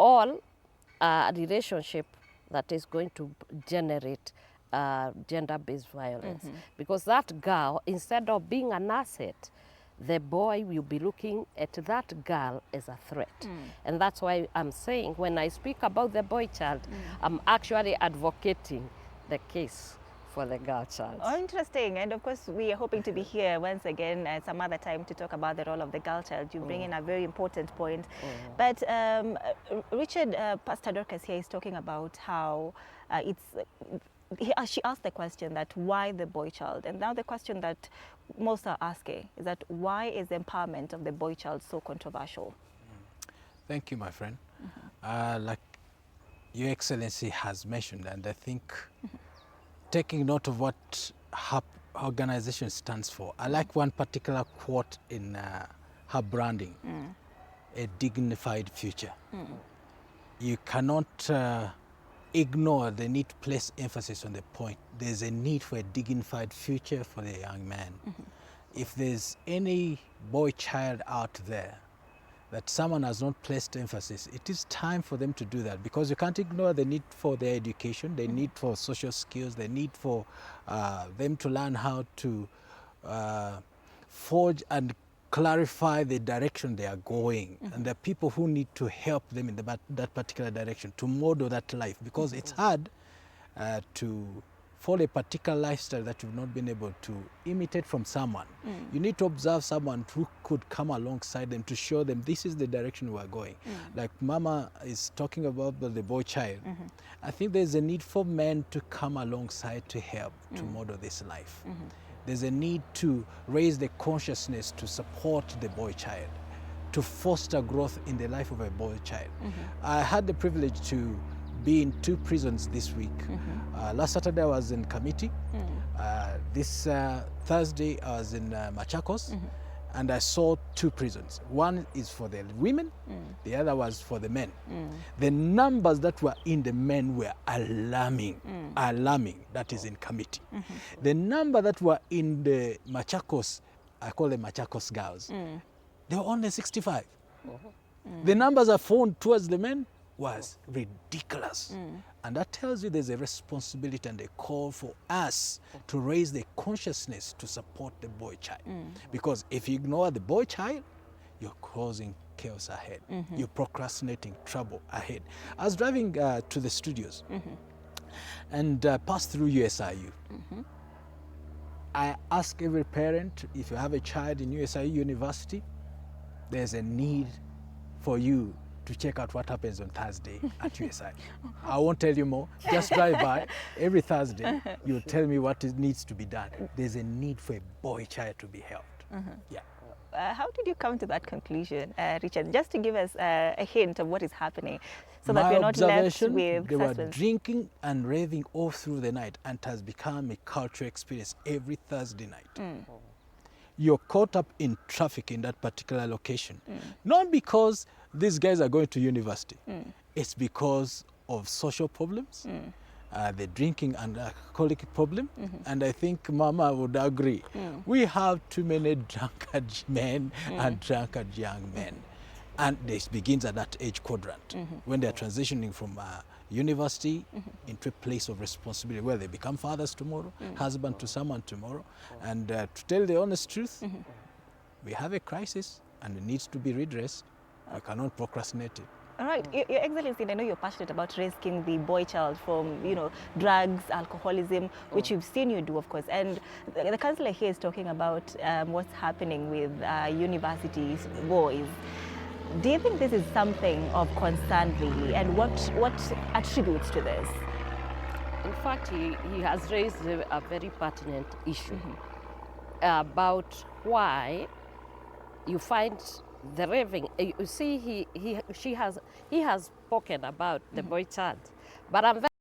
all a relationship that is going to generate gender-based violence. Because that girl, instead of being an asset, the boy will be looking at that girl as a threat. And that's why I'm saying, when I speak about the boy child, I'm actually advocating the case for the girl child. Oh, interesting. And of course, we are hoping to be here once again at some other time to talk about the role of the girl child. You bring in a very important point. But Richard, Pastor Dorcas here is talking about how she asked the question that why the boy child? And now the question that most are asking is that why is the empowerment of the boy child so controversial? Thank you, my friend. Like Your Excellency has mentioned, and I think taking note of what her organization stands for, I like one particular quote in her branding, a dignified future. You cannot ignore the need to place emphasis on the point. There's a need for a dignified future for the young man. If there's any boy child out there that someone has not placed emphasis, it is time for them to do that, because you can't ignore the need for their education, the need for social skills, the need for them to learn how to forge and clarify the direction they are going. And there are people who need to help them in that particular direction, to model that life, because it's hard to follow a particular lifestyle that you've not been able to imitate from someone. You need to observe someone who could come alongside them to show them this is the direction we're going. Like Mama is talking about the boy child. I think there's a need for men to come alongside to help to model this life. There's a need to raise the consciousness to support the boy child, to foster growth in the life of a boy child. I had the privilege to be in 2 prisons this week. Last Saturday I was in Kamiti. This Thursday I was in Machakos, and I saw 2 prisons. One is for the women, the other was for the men. The numbers that were in the men were alarming, alarming, that is in Kamiti. The number that were in the Machakos, I call them Machakos girls, they were only 65. The numbers I found towards the men was ridiculous. And that tells you there's a responsibility and a call for us to raise the consciousness to support the boy child. Because if you ignore the boy child, you're causing chaos ahead. You're procrastinating trouble ahead. I was driving to the studios and passed through USIU. I ask every parent, if you have a child in USIU University, there's a need for you to check out what happens on Thursday at USI. I won't tell you more. Just drive by. Every Thursday, you'll tell me what needs to be done. There's a need for a boy child to be helped. Yeah. How did you come to that conclusion, Richard? Just to give us a hint of what is happening, so that we're not left with they were suspense. drinking and raving all through the night, and it has become a cultural experience every Thursday night. You're caught up in traffic in that particular location. Not because these guys are going to university. It's because of social problems, the drinking and alcoholic problem. And I think Mama would agree. We have too many drunkard men and drunkard young men. And this begins at that age quadrant, when they're transitioning from university into a place of responsibility, where they become fathers tomorrow, husband to someone tomorrow. And to tell the honest truth, we have a crisis and it needs to be redressed. I cannot procrastinate it. All right, Your Excellency, I know you're passionate about rescuing the boy child from, drugs, alcoholism, which you've seen you do, of course. And the councillor here is talking about what's happening with universities, boys. Do you think this is something of concern, really? And what attributes to this? In fact, he has raised a very pertinent issue about why you find the raving. You see, he has spoken about the boy child, but I'm very